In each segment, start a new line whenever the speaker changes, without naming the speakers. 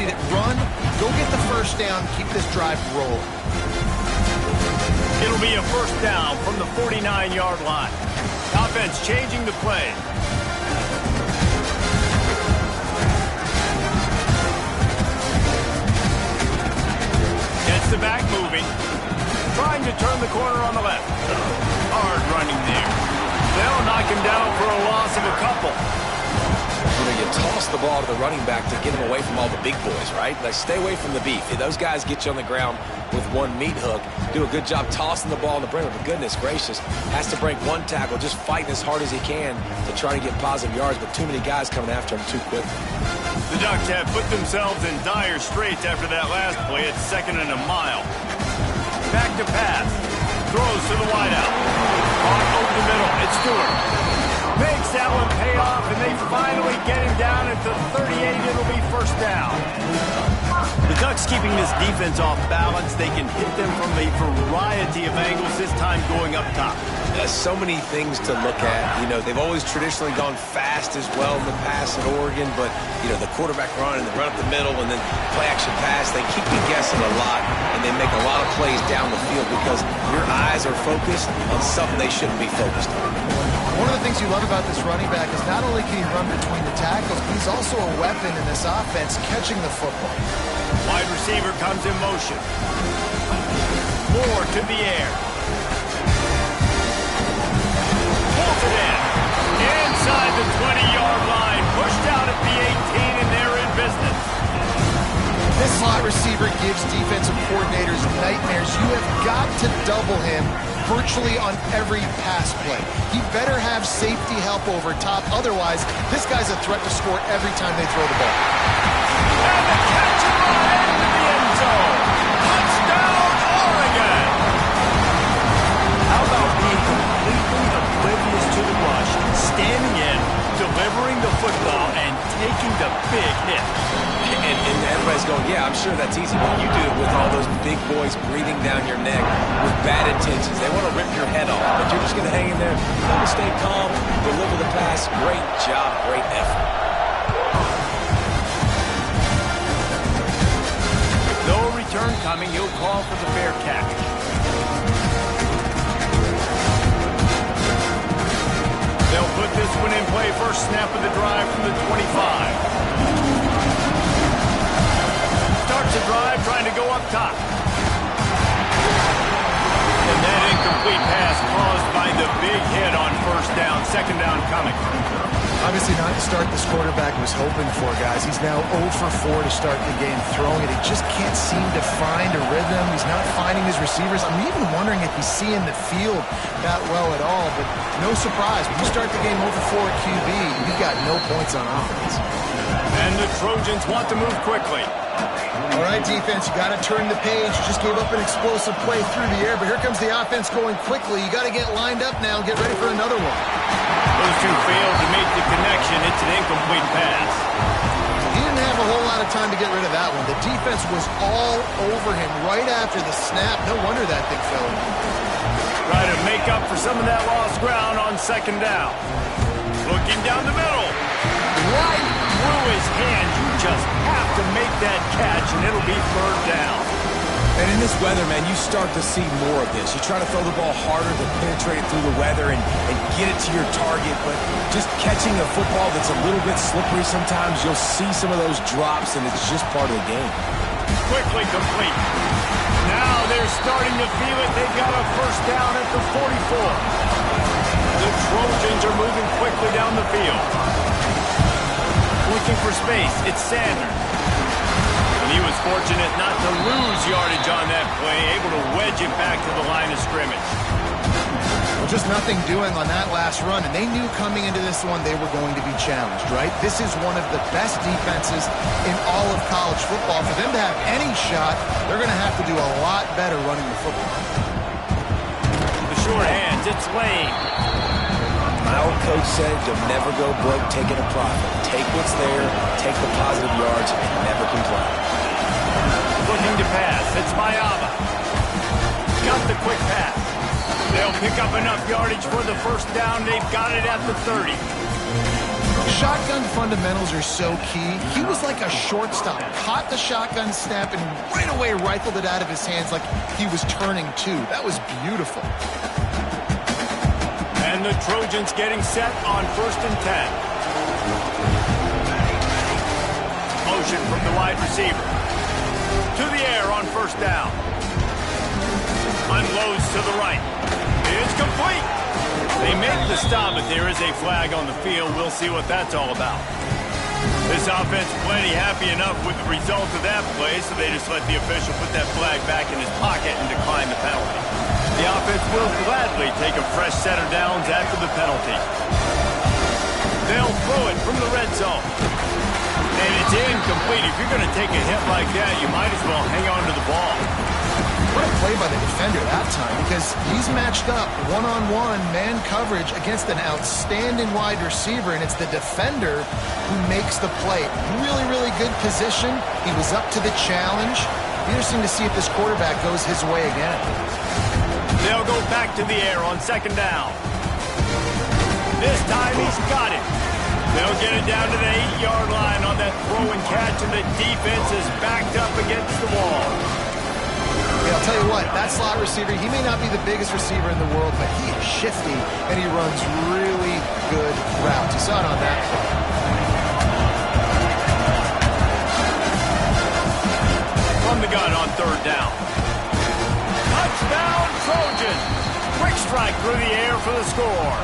read it. Run, go get the first down, keep this drive rolling.
It'll be a first down from the 49-yard line. Offense changing the play. Gets the back moving. Trying to turn the corner on the left. Hard running there. They'll knock him down for a loss of a couple.
You toss the ball to the running back to get him away from all the big boys, right? Like, stay away from the beef. Those guys get you on the ground with one meat hook. Do a good job tossing the ball in the brim. But goodness gracious, has to break one tackle, just fighting as hard as he can to try to get positive yards, but too many guys coming after him too quick.
The Ducks have put themselves in dire straits after that last play. It's 2nd and a mile. Back to pass. Throws to the wideout. Caught over the middle. It's Stewart. Makes that one pay off, and they finally get him down at the 38. It'll be first down. The Ducks keeping this defense off balance. They can hit them from a variety of angles, this time going up top.
There's so many things to look at. You know, they've always traditionally gone fast as well in the pass at Oregon, but, you know, the quarterback run and the run up the middle and then play-action pass, they keep you guessing a lot, and they make a lot of plays down the field because your eyes are focused on something they shouldn't be focused on.
One of the things you love about this running back is not only can he run between the tackles, but he's also a weapon in this offense catching the football.
Wide receiver comes in motion. Moore to the air. Pulls it in. Inside the 20-yard line. Pushed out at the 18, and they're in business.
This slot receiver gives defensive coordinators nightmares. You have got to double him virtually on every pass play. He better have safety help over top. Otherwise, this guy's a threat to score every time they throw the ball.
And the catch into the end zone. Touchdown, Oregon! How about being completely oblivious to the rush, standing in, delivering the football, and taking the big hit?
And everybody's going, yeah, I'm sure that's easy. But you do it with all those big boys breathing down your neck with bad intentions. They want to rip your head off, but you're just going to hang in there, stay calm, deliver the pass. Great job, great effort.
No return coming. He'll call for the fair catch. They'll put this one in play. First snap of the drive from the 25. Starts the drive trying to go up top. And that incomplete pass caused by the big hit on first down. Second down coming.
Obviously not to start this quarterback was hoping for, guys. He's now 0 for 4 to start the game throwing it. He just can't seem to find a rhythm. He's not finding his receivers. I'm even wondering if he's seeing the field that well at all. But no surprise. When you start the game 0 for 4 at QB, you got no points on offense.
And the Trojans want to move quickly.
All right, defense, you got to turn the page. You just gave up an explosive play through the air, but here comes the offense going quickly. You got to get lined up now and get ready for another one.
Those two failed to make the connection. It's an incomplete pass.
He didn't have a whole lot of time to get rid of that one. The defense was all over him right after the snap. No wonder that thing fell in.
Try to make up for some of that lost ground on second down. Looking down the middle. Right through his hand. You just have to make that catch, and it'll be third down.
And in this weather, man, you start to see more of this. You try to throw the ball harder to penetrate it through the weather and get it to your target, but just catching a football that's a little bit slippery sometimes, you'll see some of those drops, and it's just part of the game.
Quickly complete. Now they're starting to feel it. They've got a first down at the 44. The Trojans are moving quickly down the field. Looking for space. It's Sanders. And he was fortunate not to lose yardage on that play, able to wedge it back to the line of scrimmage.
Well, just nothing doing on that last run, and they knew coming into this one they were going to be challenged, right? This is one of the best defenses in all of college football. For them to have any shot, they're going to have to do a lot better running the football.
The short hands, it's Lane.
My old coach said you'll never go broke taking a profit. Take what's there, take the positive yards, and never complain.
Looking to pass, it's Mayama. Got the quick pass. They'll pick up enough yardage for the first down. They've got it at the 30.
Shotgun fundamentals are so key. He was like a shortstop. Caught the shotgun snap and right away rifled it out of his hands like he was turning two. That was beautiful.
And the Trojans getting set on 1st and 10. Motion from the wide receiver. To the air on 1st down. Unloads to the right. It's complete. They make the stop, but there is a flag on the field. We'll see what that's all about. This offense plenty happy enough with the result of that play, so they just let the official put that flag back in his pocket and decline the penalty. The offense will gladly take a fresh set of downs after the penalty. They'll throw it from the red zone. And it's incomplete. If you're going to take a hit like that, you might as well hang on to the ball.
What a play by the defender that time, because he's matched up one-on-one man coverage against an outstanding wide receiver, and it's the defender who makes the play. Really, really good position. He was up to the challenge. Interesting to see if this quarterback goes his way again.
They'll go back to the air on 2nd down. This time he's got it. They'll get it down to the 8-yard line on that throw and catch, and the defense is backed up against the wall.
Yeah, I'll tell you what, that slot receiver, he may not be the biggest receiver in the world, but he is shifty, and he runs really good routes. You saw it on that play.
From the gun on 3rd down. Touchdown, Trojan! Quick strike through the air for the score.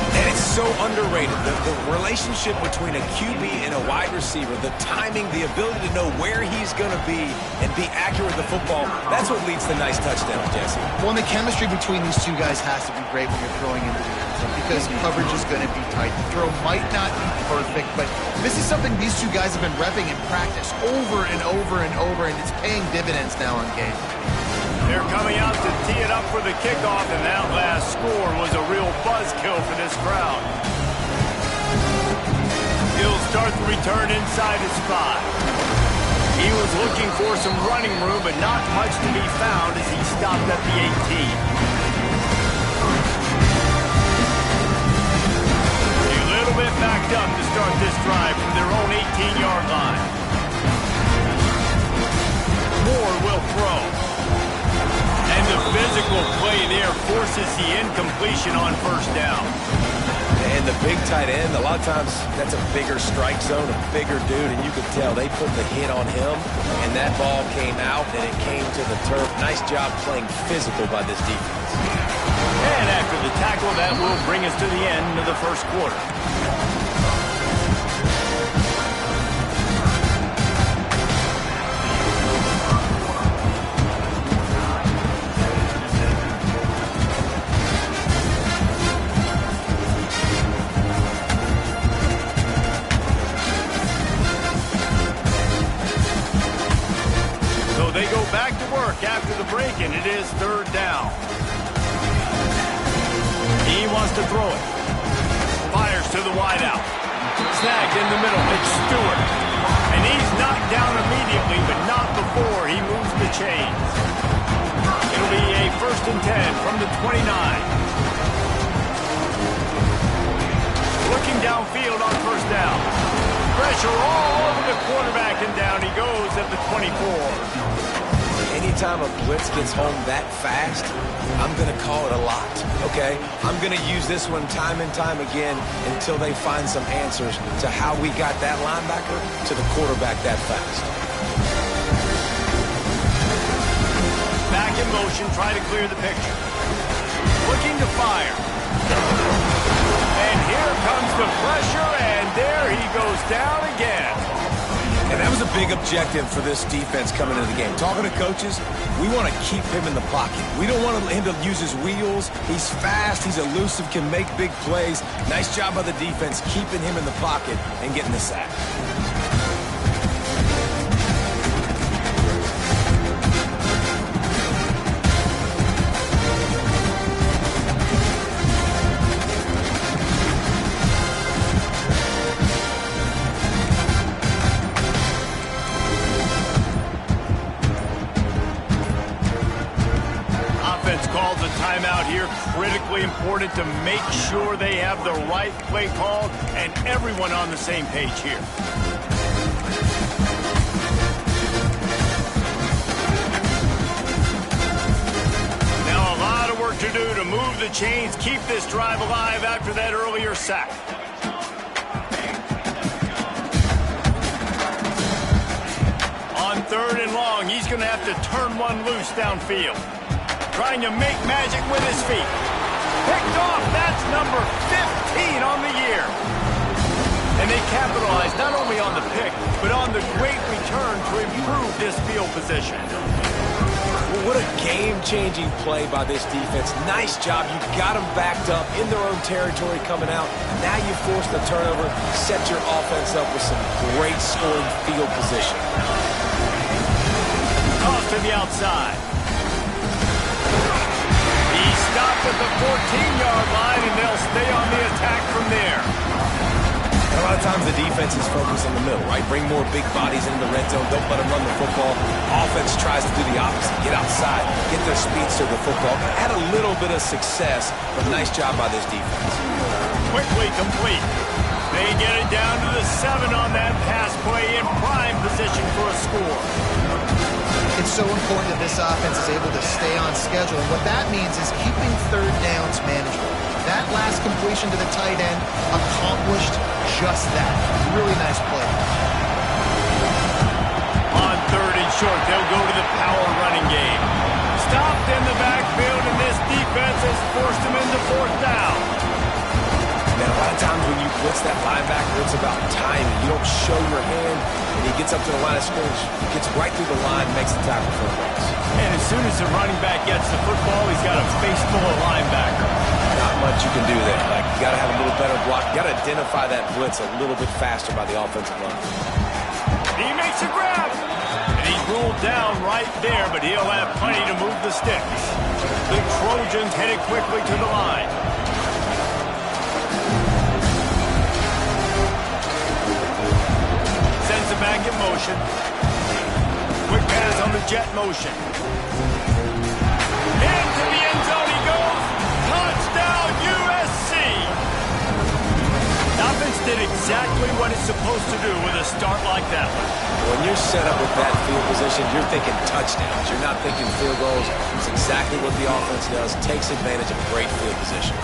And it's so underrated. The relationship between a QB and a wide receiver, the timing, the ability to know where he's going to be and be accurate with the football, that's what leads to nice touchdowns, Jesse.
Well, the chemistry between these two guys has to be great when you're throwing into the end zone because coverage is going to be tight. The throw might not be perfect, but this is something these two guys have been repping in practice over and over and over, and it's paying dividends now on game.
They're coming out to tee it up for the kickoff, and that last score was a real buzzkill for this crowd. He'll start the return inside his 5. He was looking for some running room, but not much to be found as he stopped at the 18. A little bit backed up to start this drive from their own 18-yard line. Moore will throw. And the physical play there forces the incompletion on 1st down.
And the big tight end, a lot of times that's a bigger strike zone, a bigger dude, and you could tell they put the hit on him, and that ball came out, and it came to the turf. Nice job playing physical by this defense.
And after the tackle, that will bring us to the end of the 1st quarter. They go back to work after the break, and it is 3rd down. He wants to throw it. Fires to the wideout. Snagged in the middle. It's Stewart. And he's knocked down immediately, but not before he moves the chains. It'll be a 1st and 10 from the 29. Looking downfield on 1st down. Pressure all over the quarterback, and down he goes at the 24.
Anytime a blitz gets home that fast, I'm going to call it a lot, okay? I'm going to use this one time and time again until they find some answers to how we got that linebacker to the quarterback that fast.
Back in motion, try to clear the picture. Looking to fire. And here comes the pressure, and there he goes down again.
And that was a big objective for this defense coming into the game. Talking to coaches, we want to keep him in the pocket. We don't want him to use his wheels. He's fast, he's elusive, can make big plays. Nice job by the defense keeping him in the pocket and getting the sack.
really important to make sure they have the right play called and everyone on the same page here. Now a lot of work to do to move the chains, keep this drive alive after that earlier sack. On 3rd and long, he's going to have to turn one loose downfield. Trying to make magic with his feet. Picked off. That's number 15 on the year. And they capitalized not only on the pick, but on the great return to improve this field position.
Well, what a game-changing play by this defense. Nice job. You got them backed up in their own territory coming out. Now you force the turnover, set your offense up with some great scoring field position.
Toss to the outside. He stopped at the 14-yard line, and they'll stay on the attack from there.
A lot of times the defense is focused in the middle, right? Bring more big bodies into the red zone. Don't let them run the football. Offense tries to do the opposite. Get outside. Get their speedster to the football. Had a little bit of success, but nice job by this defense.
Quickly complete. They get it down to the 7 on that pass play in prime position for a score.
It's so important that this offense is able to stay on schedule. And what that means is keeping 3rd downs manageable. That last completion to the tight end accomplished just that. Really nice play.
On 3rd and short, they'll go to the power running game. Stopped in the backfield, and this defense has forced him into 4th down.
Man, a lot of times when you blitz that linebacker, it's about timing. You don't show your hand, and he gets up to the line of scrimmage, gets right through the line, makes the tackle for a loss.
And as soon as the running back gets the football, he's got a face full of linebacker.
Not much you can do there. Like, you got to have a little better block. You got to identify that blitz a little bit faster by the offensive line.
He makes a grab. And he's ruled down right there, but he'll have plenty to move the sticks. The Trojans headed quickly to the line. Sends it back in motion. Quick pass on the jet motion. Into the end zone he goes. Touchdown, USC! The offense did exactly what it's supposed to do with a start like that one.
When you're set up with that field position, you're thinking touchdowns. You're not thinking field goals. It's exactly what the offense does. Takes advantage of a great field position.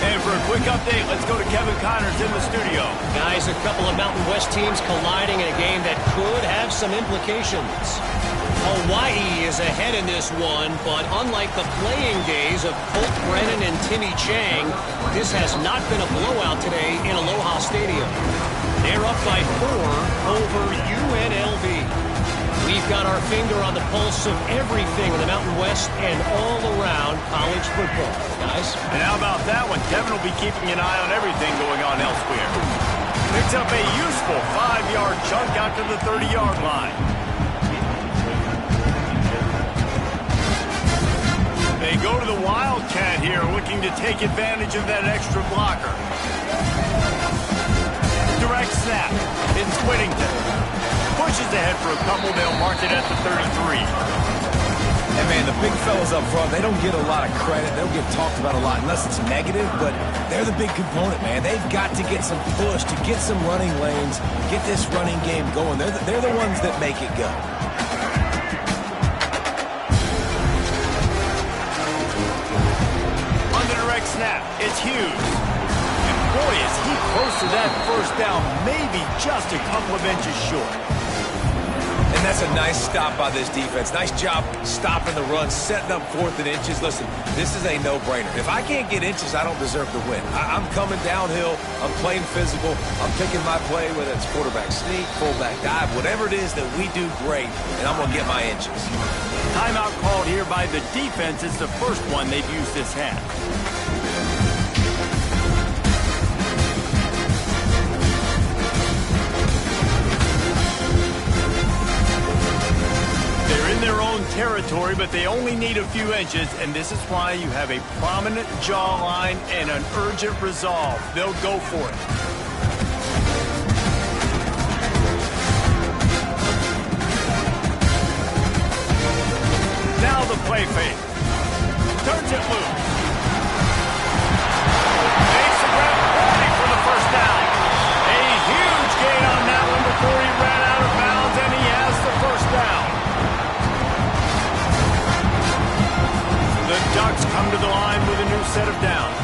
And for a quick update, let's go to Kevin Connors in the studio.
Guys, a couple of Mountain West teams colliding in a game that could have some implications. Hawaii is ahead in this one, but unlike the playing days of Colt Brennan and Timmy Chang, this has not been a blowout today in Aloha Stadium. They're up by 4 over UNLV. We've got our finger on the pulse of everything in the Mountain West and all around college football, guys.
And how about that one? Kevin will be keeping an eye on everything going on elsewhere. Picks up a useful 5-yard chunk out to the 30-yard line. They go to the Wildcat here, looking to take advantage of that extra blocker. Direct snap. It's Whittington. Pushes ahead for a couple. They'll mark it at the 33.
And, man, the big fellas up front, they don't get a lot of credit. They don't get talked about a lot unless it's negative, but they're the big component, man. They've got to get some push, to get some running lanes, get this running game going. They're the ones that make it go.
On the direct snap, it's Hughes. And boy, is he close to that first down, maybe just a couple of inches short.
And that's a nice stop by this defense. Nice job stopping the run, setting up 4th and inches. Listen, this is a no-brainer. If I can't get inches, I don't deserve to win. I'm coming downhill. I'm playing physical. I'm picking my play, whether it's quarterback sneak, fullback dive, whatever it is that we do great, and I'm going to get my inches.
Timeout called here by the defense. It's the first one they've used this half. They're in their own territory, but they only need a few inches, and this is why you have a prominent jawline and an urgent resolve. They'll go for it. Now the play fake. Turns it loose. set of downs.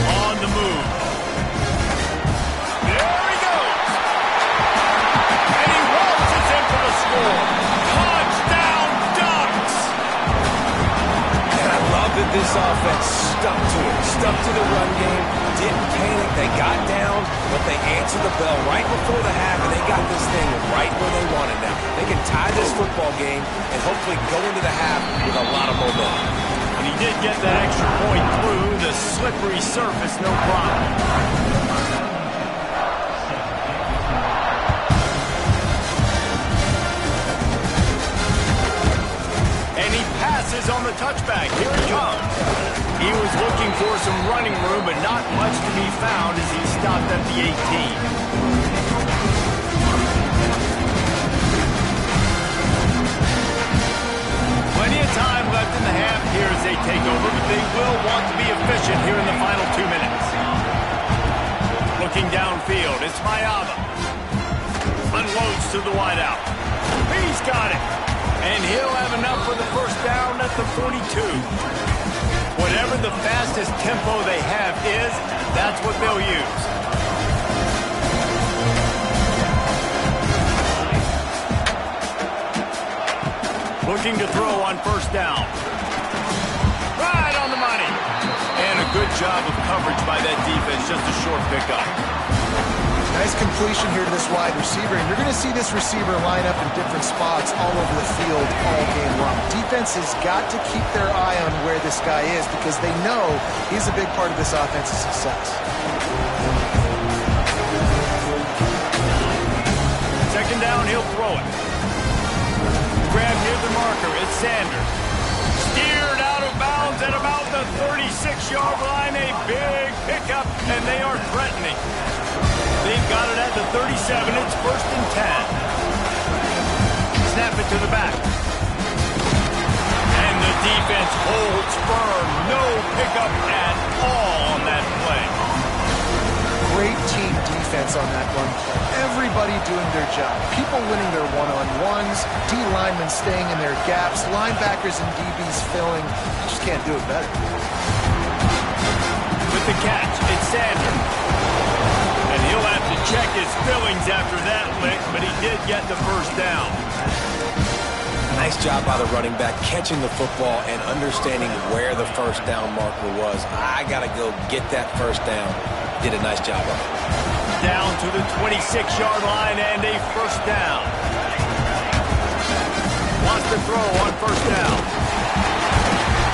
On the move. There he goes. And he waltzes in for the score. Touchdown Ducks.
And I love that this offense stuck to it. Stuck to the run game. Didn't panic. They got down, but they answered the bell right before the half, and they got this thing right where they wanted now. They can tie this football game and hopefully go into the half with a lot of momentum.
And he did get that extra point through the slippery surface, no problem. And he passes on the touchback. Here he comes. He was looking for some running room, but not much to be found as he stopped at the 18. Plenty of time left in the half here as they take over, but they will want to be efficient here in the final 2 minutes. Looking downfield, it's Mayava. Unloads to the wideout. He's got it. And he'll have enough for the first down at the 42. Whatever the fastest tempo they have is, that's what they'll use. Looking to throw on first down. Right on the money. And a good job of coverage by that defense, just a short pickup.
Nice completion here to this wide receiver, and you're going to see this receiver line up in different spots all over the field all game long. Defense has got to keep their eye on where this guy is because they know he's a big part of this offense's success.
Second down, he'll throw it. Grab near the marker, it's Sanders. Steered out of bounds at about the 36-yard line, a big pickup, and they are threatening. They've got it at the 37. It's 1st and 10. Snap it to the back. And the defense holds firm. No pickup at all on that play.
Great team defense on that run play. Everybody doing their job. People winning their one-on-ones. D linemen staying in their gaps. Linebackers and DBs filling. You just can't do it better.
With the catch, it's Sanders. And he'll have to check his fillings after that lick, but he did get the first down.
Nice job by the running back, catching the football and understanding where the first down marker was. I got to go get that first down. Did a nice job of it.
Down to the 26-yard line and a first down. Wants to throw on first down.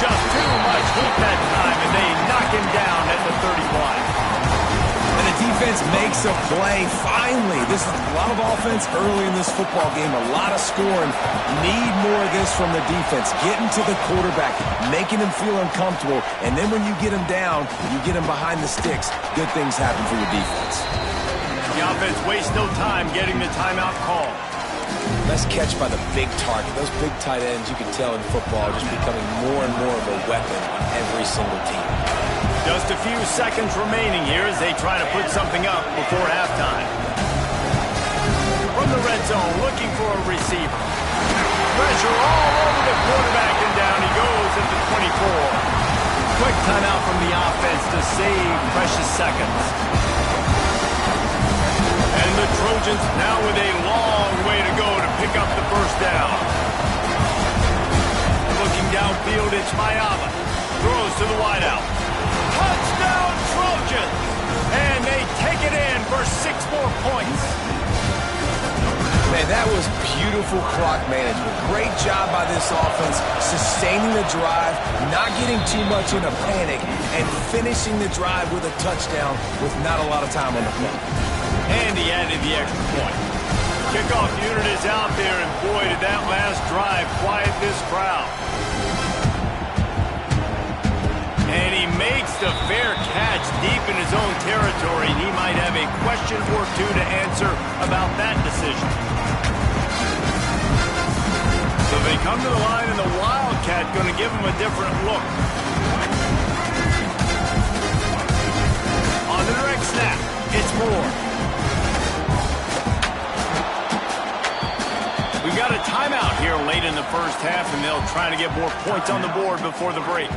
Just too much heat that time, and they knock him down at the 31.
And the defense makes a play. Finally, this is a lot of offense early in this football game, a lot of scoring. Need more of this from the defense. Getting to the quarterback, making him feel uncomfortable, and then when you get him down, you get him behind the sticks, good things happen for your defense.
The offense wastes no time getting the timeout call.
Nice catch by the big target. Those big tight ends, you can tell in football, are just becoming more and more of a weapon on every single team.
Just a few seconds remaining here as they try to put something up before halftime. From the red zone, looking for a receiver. Pressure all over the quarterback, and down he goes at the 24. Quick timeout from the offense to save precious seconds. And the Trojans now with a long way to go to pick up the first down. Looking downfield, it's Mayava. Throws to the wideout. Touchdown Trojans! And they take it in for 6 more points.
Man, that was beautiful clock management. Great job by this offense, sustaining the drive, not getting too much in a panic, and finishing the drive with a touchdown with not a lot of time on the clock.
And he added the extra point. Kickoff unit is out there, and boy, did that last drive quiet this crowd. And he makes the fair catch deep in his own territory, and he might have a question or two to answer about that decision. So they come to the line, and the Wildcat going to give him a different look. On the direct snap, it's Moore. got a timeout here late in the first half, and they'll try to get more points on the board before the break.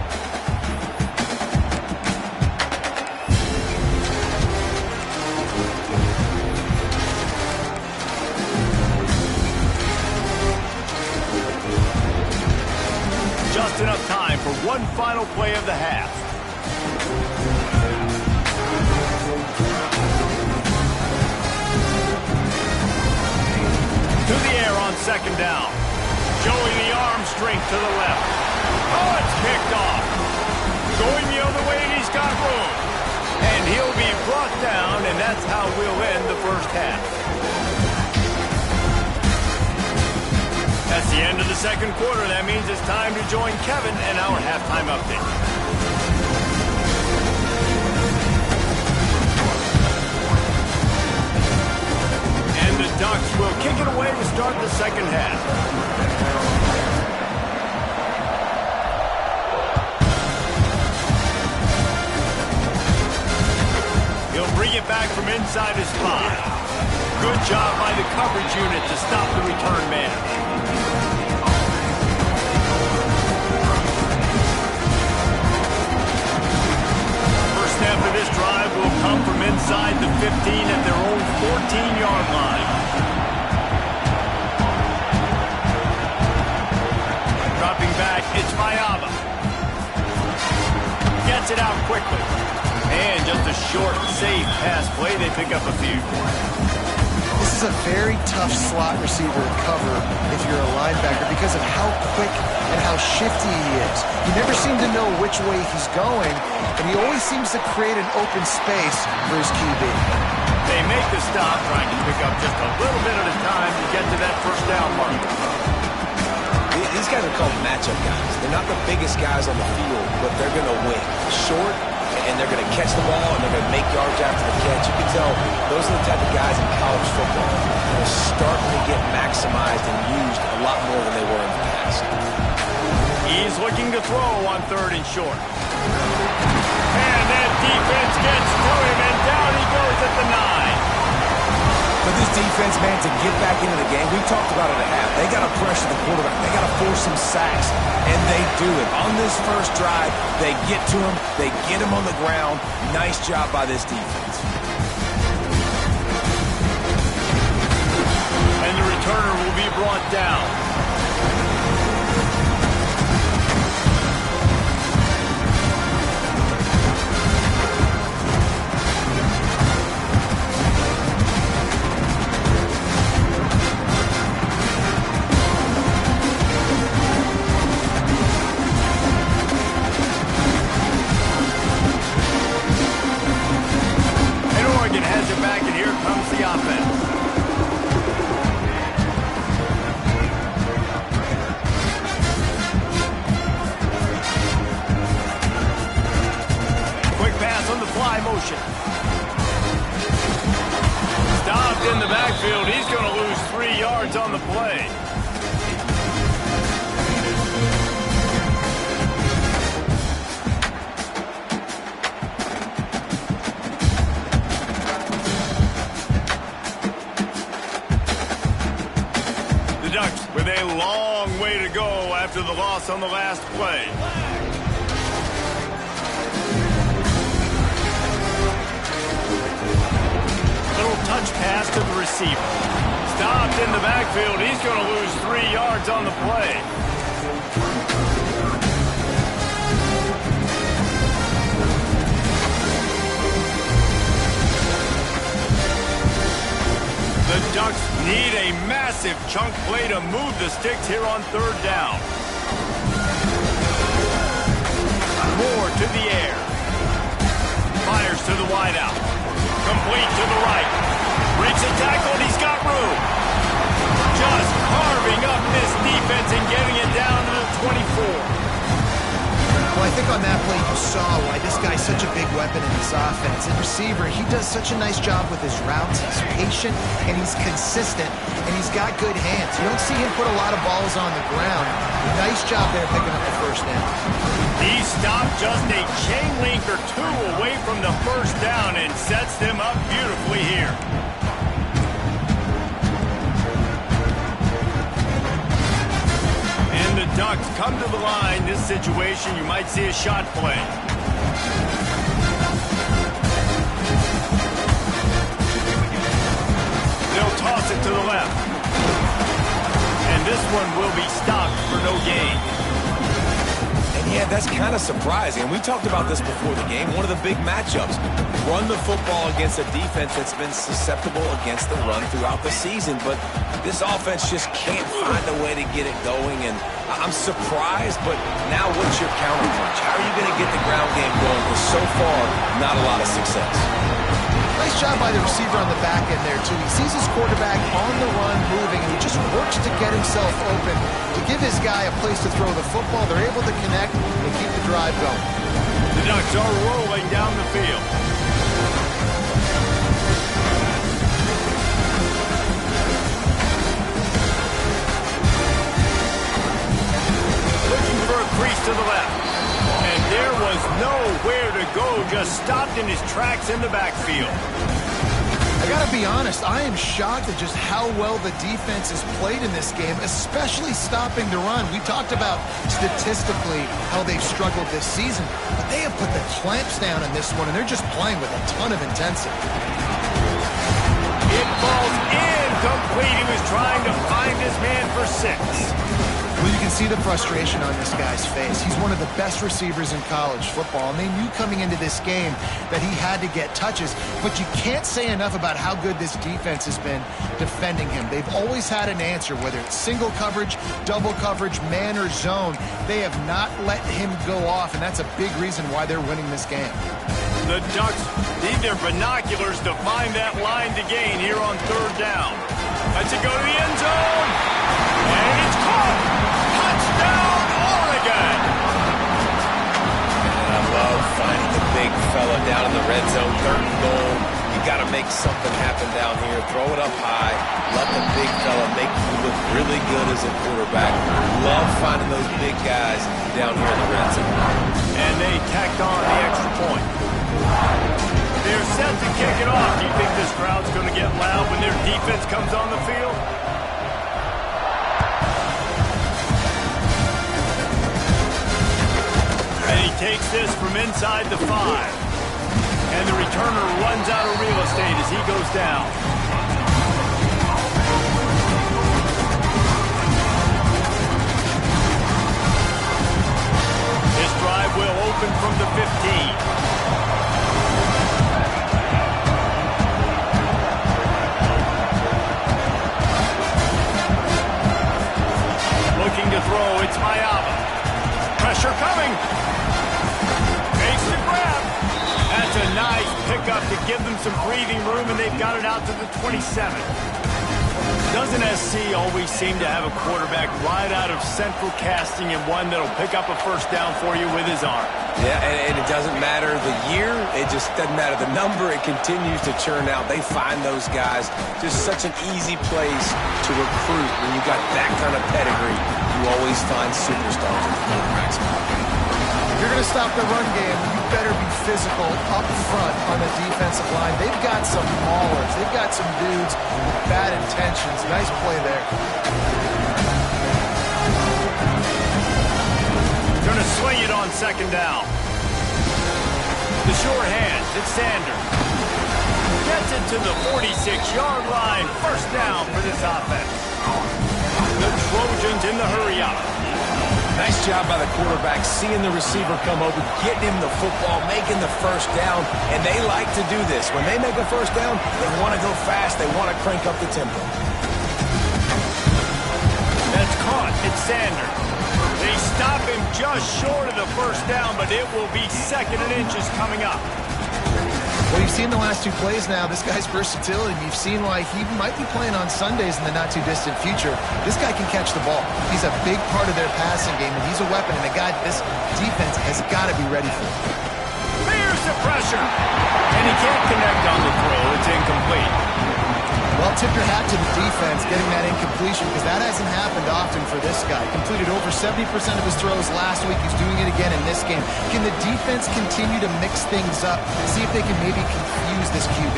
Just enough time for one final play of the half. To the air on second down. Showing the arm strength to the left. Oh, it's picked off. Going the other way, and he's got room. And he'll be brought down, and that's how we'll end the first half. That's the end of the second quarter. That means it's time to join Kevin and our halftime update. And the Ducks will kick it away to start the second half. He'll bring it back from inside his 5. Good job by the coverage unit to stop the return man. Snap of this drive will come from inside the 15 at their own 14-yard line. Dropping back, it's Mayaba. Gets it out quickly. And just a short, safe pass play. They pick up a few.
This is a very tough slot receiver to cover if you're a linebacker because of how quick and how shifty he is. You never seem to know which way he's going, and he always seems to create an open space for his QB.
They make the stop, trying to pick up just a little bit at a time to get to that first down mark.
These guys are called matchup guys. They're not the biggest guys on the field, but they're going to win. Short, and they're going to catch the ball, and they're going to make yards after the catch. You can tell those are the type of guys in college football that are starting to get maximized and used a lot more than they were in the past.
He's looking to throw on 3rd and short. And that defense gets to him, and down he goes at the 9.
For this defense, man, to get back into the game, we talked about it at half. They got to pressure the quarterback. They got to force some sacks, and they do it. On this first drive, they get to him. They get him on the ground. Nice job by this defense.
And the returner will be brought down. Has it back, and here comes the offense. Quick pass on the fly motion. Stopped in the backfield. He's going to lose 3 yards on the play. Ducks with a long way to go after the loss on the last play. Little touch pass to the receiver. Stopped in the backfield. He's going to lose 3 yards on the play. The Ducks need a massive chunk play to move the sticks here on 3rd down. Moore to the air. Fires to the wideout. Complete to the right. Breaks a tackle, and he's got room. Just carving up this defense and getting it down to the 24.
Well, I think on that play you saw why this guy's such a big weapon in this offense. At receiver, he does such a nice job with his routes. He's patient, and he's consistent, and he's got good hands. You don't see him put a lot of balls on the ground. Nice job there picking up the first down.
He stopped just a chain link or 2 away from the first down and sets them up beautifully here. the Ducks come to the line, this situation, you might see a shot play. They'll toss it to the left. And this one will be stopped for no gain.
And yeah, that's kind of surprising. And we talked about this before the game. One of the big matchups. Run the football against a defense that's been susceptible against the run throughout the season. But this offense just can't find a way to get it going. And I'm surprised, but now what's your counterpunch? How are you going to get the ground game going? Because so far, not a lot of success.
Nice job by the receiver on the back end there, too. He sees his quarterback on the run moving, and he just works to get himself open, to give his guy a place to throw the football. They're able to connect and keep the drive going.
The Ducks are rolling down the field. Looking for a crease to the left. And there was nowhere to go, just stopped in his tracks in the backfield.
I gotta be honest, I am shocked at just how well the defense has played in this game, especially stopping the run. We talked about statistically how they've struggled this season, but they have put the clamps down in this one, and they're just playing with a ton of intensity.
It falls incomplete. He was trying to find his man for 6.
Well, you can see the frustration on this guy's face. He's one of the best receivers in college football, and they knew coming into this game that he had to get touches. But you can't say enough about how good this defense has been defending him. They've always had an answer, whether it's single coverage, double coverage, man or zone. They have not let him go off, and that's a big reason why they're winning this game.
The Ducks need their binoculars to find that line to gain here on 3rd down. Let's it go to the end zone. And it's caught. Touchdown, Oregon.
And I love finding the big fella down in the red zone, 3rd and goal. You got to make something happen down here. Throw it up high. Let the big fella make you look really good as a quarterback. Love finding those big guys down here in the red zone.
And they tacked on the extra point. They're set to kick it off. Do you think this crowd's going to get loud when their defense comes on the field? And he takes this from inside the 5. And the returner runs out of real estate as he goes down. This drive will open from the 15. Looking to throw, it's Mayaba. Pressure coming. Makes the grab. That's a nice pickup to give them some breathing room, and they've got it out to the 27. Doesn't SC always seem to have a quarterback right out of central casting and one that'll pick up a 1st down for you with his arm?
Yeah, and it doesn't matter the year. It just doesn't matter the number. It continues to churn out. They find those guys. Just such an easy place to recruit. When you got that kind of pedigree, you always find superstars at the quarterback spot.
If you're going to stop the run game, you better be physical up front on the defensive line. They've got some maulers. They've got some dudes with bad intentions. Nice play there.
Going to swing it on 2nd down. The short hand, it's Sanders. Gets it to the 46-yard line. 1st down for this offense. The Trojans in the hurry-up.
Nice job by the quarterback, seeing the receiver come open, getting him the football, making the 1st down, and they like to do this. When they make a 1st down, they want to go fast. They want to crank up the tempo.
That's caught. It's Sanders. They stop him just short of the 1st down, but it will be 2nd and inches coming up.
Well, you've seen the last 2 plays now. This guy's versatility. You've seen why he might be playing on Sundays in the not-too-distant future. This guy can catch the ball. He's a big part of their passing game, and he's a weapon, and a guy this defense has got to be ready for.
Here's the pressure. And he can't connect on the throw. It's incomplete.
Well, tip your hat to the defense getting that incompletion, because that hasn't happened often for this guy. Completed over 70% of his throws last week. He's doing it again in this game. Can the defense continue to mix things up, see if they can maybe confuse this QB?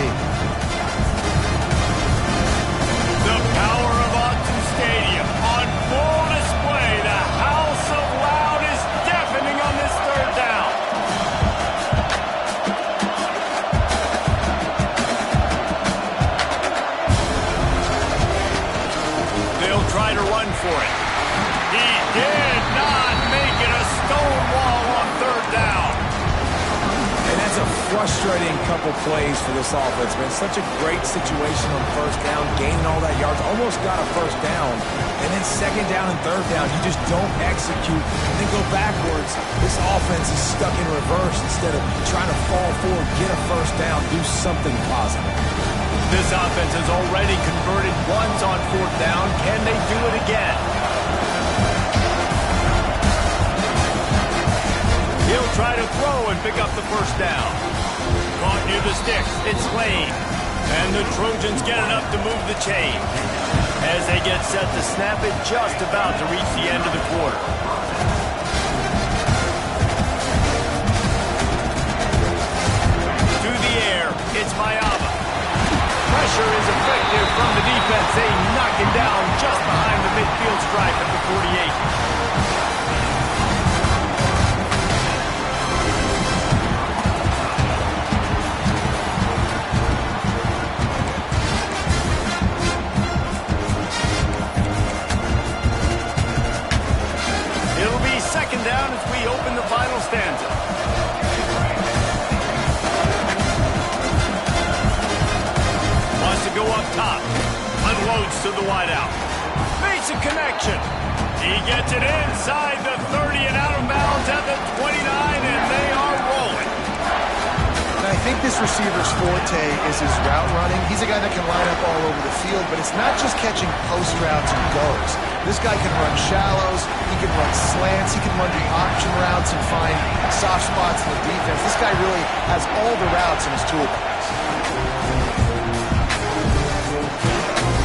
The power of Autzen Stadium on full display. The house
frustrating couple plays for this offense, man. Such a great situation on first down, gaining all that yards, almost got a first down, and then second down and third down, you just don't execute and then go backwards. This offense is stuck in reverse instead of trying to fall forward, get a first down, do something positive.
This offense has already converted once on fourth down. Can they do it again? He'll try to throw and pick up the first down. Caught near the sticks. It's Lane. And the Trojans get enough to move the chain. As they get set to snap it, just about to reach the end of the quarter. To the air. It's Mayava. Pressure is effective from the defense. They knock him down just behind the midfield stripe at the 48. Second down as we open the final stanza. Wants to go up top. Unloads to the wideout. Makes a connection. He gets it inside the 30 and out of bounds at the 29, and they are rolling.
I think this receiver's forte is his route running. He's a guy that can line up all over the field, but it's not just catching post routes and goes. This guy can run shallows, he can run slants, he can run the option routes and find soft spots in the defense. This guy really has all the routes in his toolbox.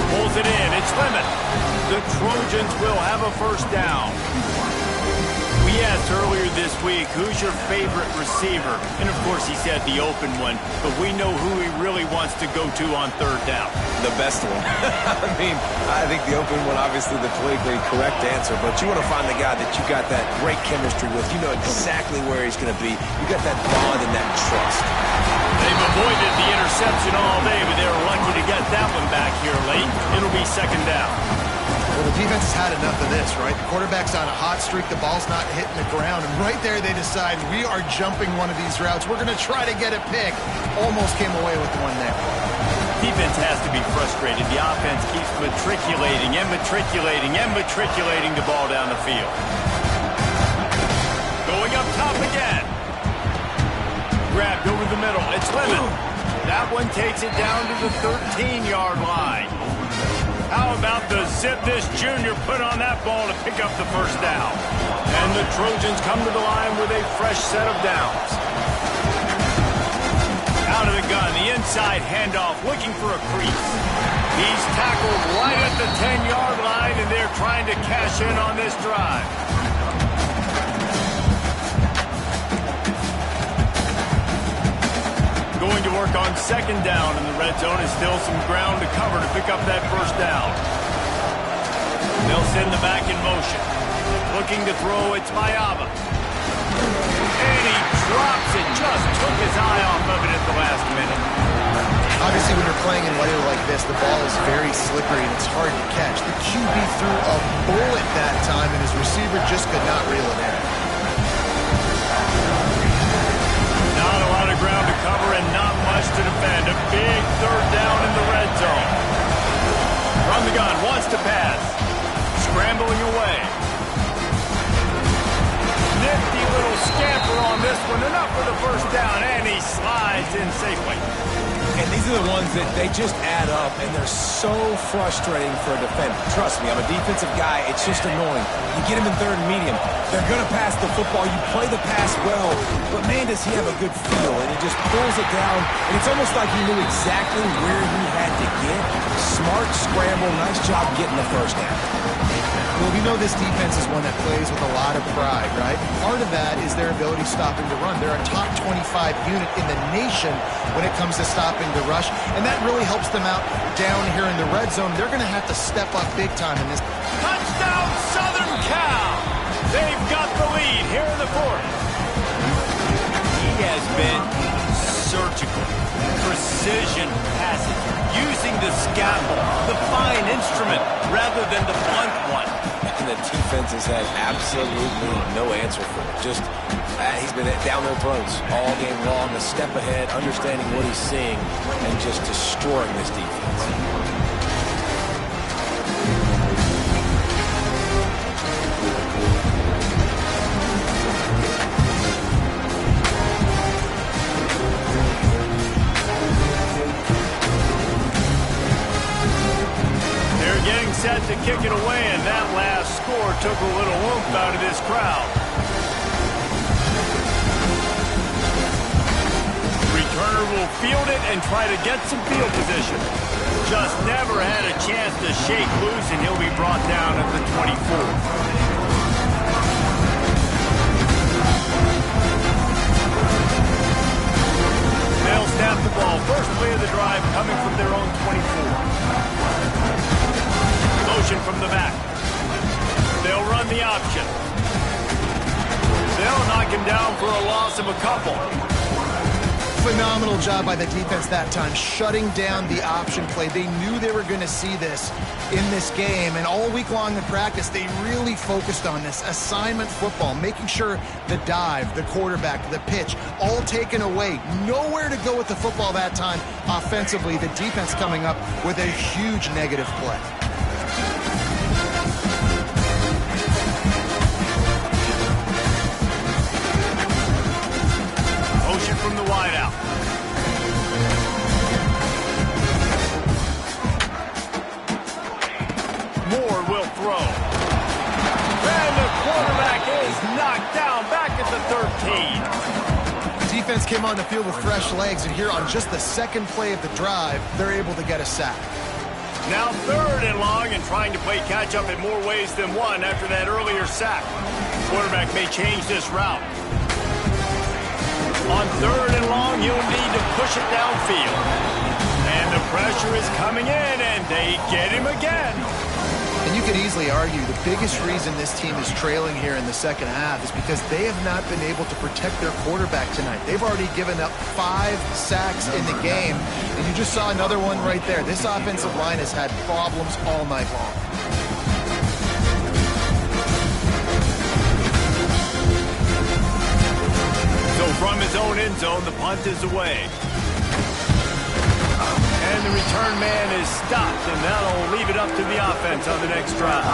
Pulls it in, it's Lemon. The Trojans will have a first down. We asked earlier this week, who's your favorite receiver? And of course he said the open one, but we know who he really wants to go to on third down.
The best one. I mean, I think the open one, obviously the politically correct answer, but you want to find the guy that you got that great chemistry with. You know exactly where he's going to be. You got that bond and that trust.
They've avoided the interception all day, but they were lucky to get that one back here late. It'll be second down.
Well, the defense has had enough of this, right? The quarterback's on a hot streak. The ball's not hitting the ground. And right there, they decide, we are jumping one of these routes. We're going to try to get a pick. Almost came away with one there.
Defense has to be frustrated. The offense keeps matriculating and matriculating and matriculating the ball down the field. Going up top again. Grabbed over the middle. It's Lemon. That one takes it down to the 13-yard line. How about the zip this junior put on that ball to pick up the first down? And the Trojans come to the line with a fresh set of downs. Out of the gun, the inside handoff, looking for a crease. He's tackled right at the 10-yard line, and they're trying to cash in on this drive. Going to work on second down in the red zone. Is still some ground to cover to pick up that first down. They'll send the back in motion. Looking to throw, it's Mayava. And he drops it. Just took his eye off of it at the last minute.
Obviously, when you're playing in weather like this, the ball is very slippery and it's hard to catch. The QB threw a bullet that time, and his receiver just could not reel it in.
Not a lot of ground to cover and not much to defend. A big third down in the red zone. From the gun, wants to pass. Scrambling away. Nifty little scamper on this one. Enough for the first down, and he slides in safely.
And these are the ones that they just add up, and they're so frustrating for a defender. Trust me, I'm a defensive guy. It's just annoying. You get him in third and medium. They're going to pass the football. You play the pass well, but man, does he have a good feel, and he just pulls it down, and it's almost like he knew exactly where he had to get. Smart scramble. Nice job getting the first down.
Well, we know this defense is one that plays with a lot of pride, right? Part of that is their ability stopping the run. They're a top 25 unit in the nation when it comes to stopping the rush, and that really helps them out down here in the red zone. They're going to have to step up big time in this.
Touchdown, Southern Cal! They've got the lead here in the fourth. He has been surgical, precision passes, using the scalpel, the fine instrument, rather than the blunt one.
and the defense has had absolutely no answer for it. Just, he's been down their throats all game long, a step ahead, understanding what he's seeing, and just destroying this defense.
Set to kick it away, and that last score took a little oomph out of this crowd. Returner will field it and try to get some field position. Just never had a chance to shake loose, and he'll be brought down at the 24. They'll snap the ball. First play of the drive coming from their own 24. Motion from the back. They'll run the option. They'll knock him down for a loss of a couple.
Phenomenal job by the defense that time, shutting down the option play. They knew they were going to see this in this game, and all week long in practice, they really focused on this assignment football, making sure the dive, the quarterback, the pitch, all taken away. Nowhere to go with the football that time offensively. The defense coming up with a huge negative play.
From the wideout. Moore will throw. And the quarterback is knocked down back at the 13.
Defense came on the field with fresh legs, and here on just the second play of the drive, they're able to get a sack.
Now 3rd and long, and trying to play catch-up in more ways than one after that earlier sack. Quarterback may change this route. On 3rd and long, you'll need to push it downfield. And the pressure is coming in, and they get him again.
And you could easily argue the biggest reason this team is trailing here in the second half is because they have not been able to protect their quarterback tonight. They've already given up 5 sacks in the game, and you just saw another one right there. This offensive line has had problems all night long.
From his own end zone, the punt is away. And the return man is stopped, and that'll leave it up to the offense on the next drive.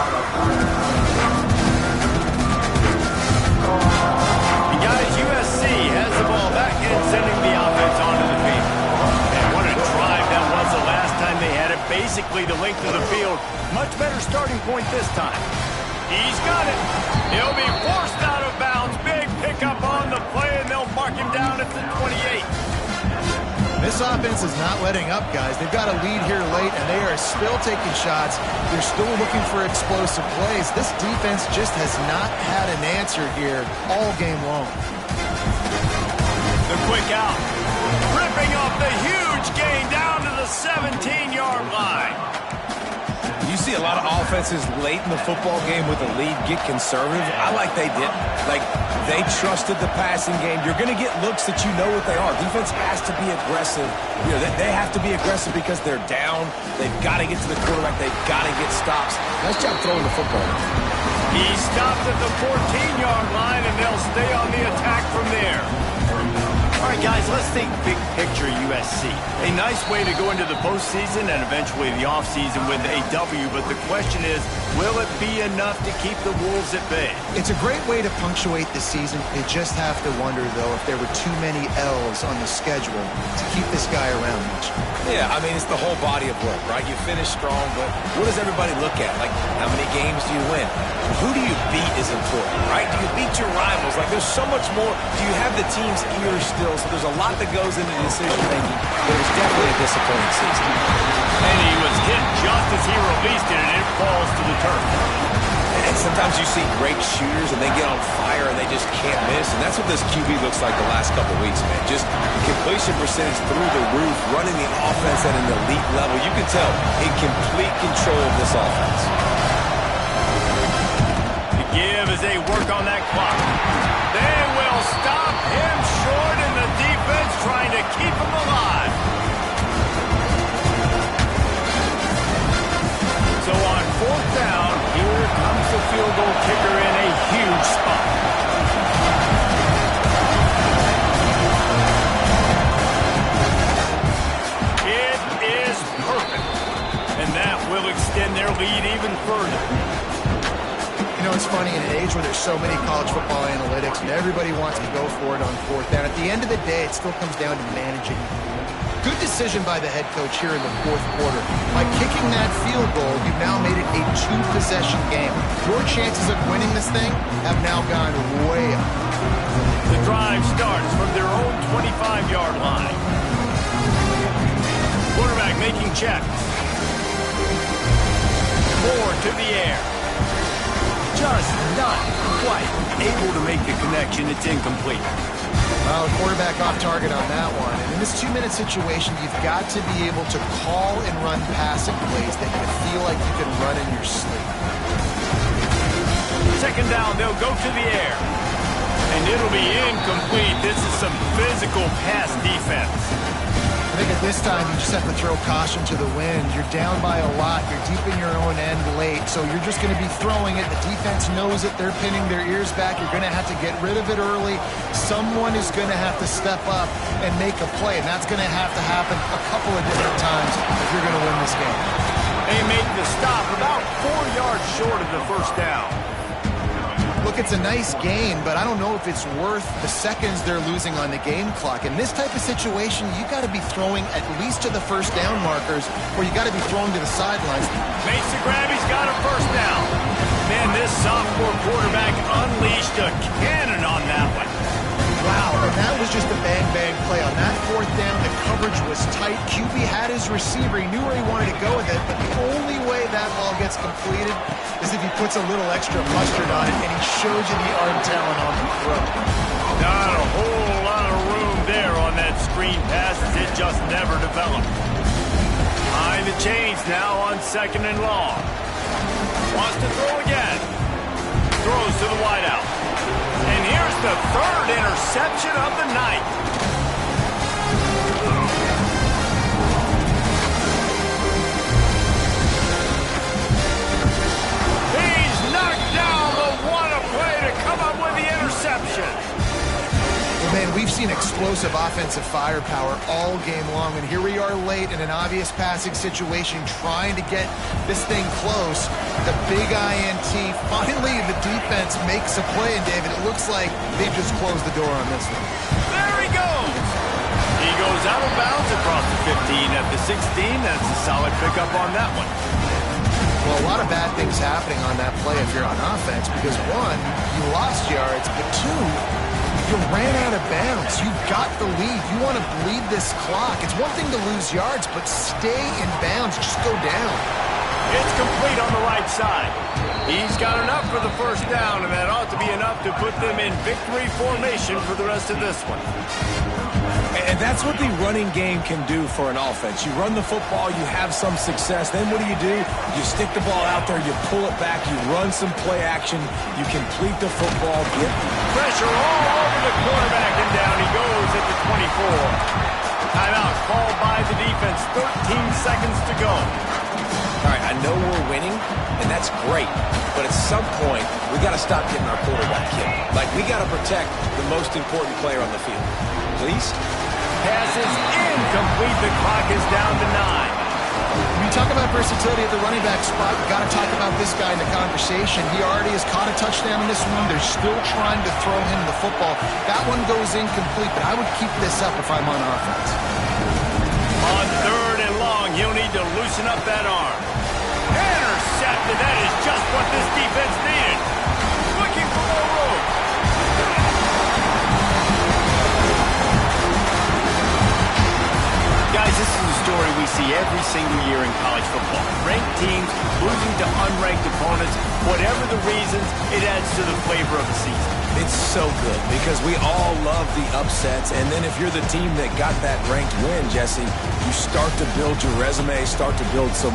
And guys, USC has the ball back and sending the offense onto the field. And what a drive that was the last time they had it. Basically the length of the field. Much better starting point this time. He's got it. He'll be forced out of bounds. Big pickup on the play, and they'll mark him down at the 28.
This offense is not letting up, guys. They've got a lead here late, and they are still taking shots. They're still looking for explosive plays. This defense just has not had an answer here all game long.
The quick out. Ripping off the huge gain down to the 17-yard line.
You see a lot of offenses late in the football game with a lead get conservative. I like they didn't. Like, they trusted the passing game. You're going to get looks that you know what they are. Defense has to be aggressive. You know, they have to be aggressive because they're down. They've got to get to the quarterback. They've got to get stops. Nice job throwing the football.
He stopped at the 14-yard line, and they'll stay on the attack from there. All right, guys, let's think big picture USC. A nice way to go into the postseason and eventually the offseason with a W, but the question is, will it be enough to keep the Wolves at bay?
It's a great way to punctuate the season. You just have to wonder, though, if there were too many L's on the schedule to keep this guy around much.
Yeah, I mean, it's the whole body of work, right? You finish strong, but what does everybody look at? Like, how many games do you win? Who do you beat is important, right? Do you beat your rivals? Like, there's so much more. Do you have the team's ears still? So there's a lot that goes into decision-making. But it was definitely a disappointing season.
And he was hit just as he released it, and it falls to the turf.
And sometimes you see great shooters, and they get on fire, and they just can't miss. And that's what this QB looks like the last couple weeks, man. Just completion percentage through the roof, running the offense at an elite level. You can tell in complete control of this offense.
The give as they work on that clock. They will stop him short, and the defense trying to keep him alive. So on 4th down, here comes the field
know, it's funny, in an age where there's so many college football analytics and everybody wants to go for it on fourth down, at the end of the day, it still comes down to managing. Good decision by the head coach here in the fourth quarter. By kicking that field goal, you've now made it a two-possession game. Your chances of winning this thing have now gone way up.
The drive starts from their own 25-yard line. Quarterback making checks. Moore to the air. Just not quite able to make the connection. It's incomplete.
Well, quarterback off target on that one. And in this two-minute situation, you've got to be able to call and run passing plays that you feel like you can run in your sleep.
Second down, they'll go to the air. And it'll be incomplete. This is some physical pass defense.
I think at this time, you just have to throw caution to the wind. You're down by a lot. You're deep in your own end late, so you're just going to be throwing it. The defense knows it. They're pinning their ears back. You're going to have to get rid of it early. Someone is going to have to step up and make a play, and that's going to have to happen a couple of different times if you're going to win this game.
They make the stop about 4 yards short of the first down.
Look, it's a nice gain, but I don't know if it's worth the seconds they're losing on the game clock. In this type of situation, you got to be throwing at least to the first down markers, or you got to be throwing to the sidelines.
Makes the grab, he's got a first down. Man, this sophomore quarterback unleashed a cannon on that one.
Wow, and that was just a bang-bang play. On that fourth down, the coverage was tight. QB had his receiver. He knew where he wanted to go with it, but the only way that ball gets completed is if he puts a little extra mustard on it, and he shows you the arm talent on the throw.
Not a whole lot of room there on that screen pass, as it just never developed. Behind the chains now on second and long. Wants to throw again. Throws to the wideout. And here's the third interception of the night. He's knocked down, but what a play to come up with the interception.
Well, man, we've seen explosive offensive firepower all game long, and here we are late in an obvious passing situation trying to get this thing close. The big INT. Finally, the defense makes a play, and David, it looks like they just closed the door on this one.
There he goes. He goes out of bounds across the 15 at the 16. That's a solid pickup on that one.
Well, a lot of bad things happening on that play if you're on offense, because one, you lost yards, but two, you ran out of bounds. You got the lead. You want to bleed this clock. It's one thing to lose yards, but stay in bounds. Just go down.
It's complete on the right side. He's got enough for the first down, and that ought to be enough to put them in victory formation for the rest of this one.
And that's what the running game can do for an offense. You run the football, you have some success. Then what do? You stick the ball out there, you pull it back, you run some play action, you complete the football. Get
pressure all over the quarterback, and down he goes at the 24. Timeout called by the defense. 13 seconds to go.
All right, I know we're winning, and that's great. But at some point, we got to stop getting our quarterback killed. Like, we got to protect the most important player on the field. Please?
Pass is incomplete. The clock is down to 9.
When you talk about versatility at the running back spot, you got to talk about this guy in the conversation. He already has caught a touchdown in this one. They're still trying to throw him the football. That one goes incomplete, but I would keep this up if I'm on offense.
On third and long, he'll need to loosen up that arm. Intercepted. That is just what this defense needed. Looking for more room. Guys, this is a story we see every single year in college football. Ranked teams losing to unranked opponents. Whatever the reasons, it adds to the flavor of the season.
It's so good because we all love the upsets. And then if you're the team that got that ranked win, Jesse, you start to build your resume, start to build some